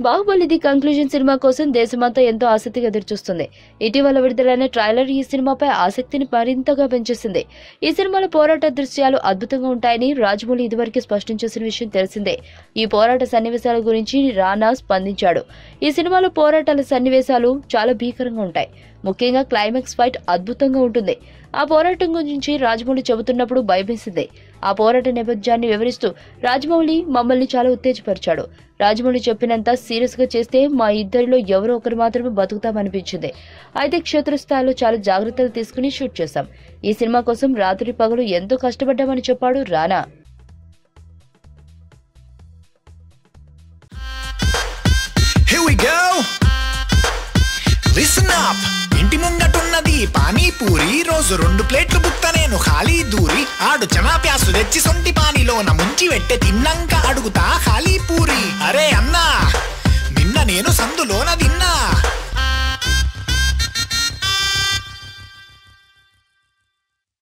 Baahubali the conclusion cinema కోసం దేశమంతా ఎంతో ఆసక్తిగా ఎదురుచూస్తుంది. ఇటీవల విడుదలైన ట్రైలర్ ఈ సినిమాపై ఆసక్తిని మరింతగా పెంచేసింది. ఈ సినిమాలో పోరాట దృశ్యాలు అద్భుతంగా ఉంటాయని రాజమౌళి ఇదివరకే స్పష్టం చేసిన విషయం తెలిసిందే. ఈ పోరాట సన్నివేశాల గురించి రానా స్పందించాడు. ఈ సినిమాలో పోరాటాల సన్నివేశాలు చాలా భీకరంగా ఉంటాయి. ముఖ్యంగా క్లైమాక్స్ ఫైట్ అద్భుతంగా ఉంటుంది. ఆ పోరాటం గురించి రాజమౌళి చెబుతున్నప్పుడు భయమేసింది. ఆ పోరాట నేపథ్యాన్ని వివరిస్తూ రాజమౌళి మమ్మల్ని చాలా ఉత్తేజపరిచాడు. రాజమౌళి చెప్పినంత సీరియస్ గా చేస్తే మా ఇద్దరిలో ఎవరో ఒకరు మాత్రమే బతుకుతామనిపించింది. అయితే క్షేత్రస్థాయిలో చాలా జాగ్రత్తలు తీసుకుని షూట్ చేశాం. ఈ సినిమా కోసం రాత్రి పగలు ఎంతో కష్టపడ్డామని చెప్పాడు రానా. ఇంటి ముంగటున్నది పానీపూరి, రోజు 2 ప్లేట్లు బుక్త నేను ఖాళీ దూరి, ఆడు చనా ప్యాసు తెచ్చి సొంటి పానీలోన ముంచి వెట్టె తిన్నంక అడుగుతా ఖాళీ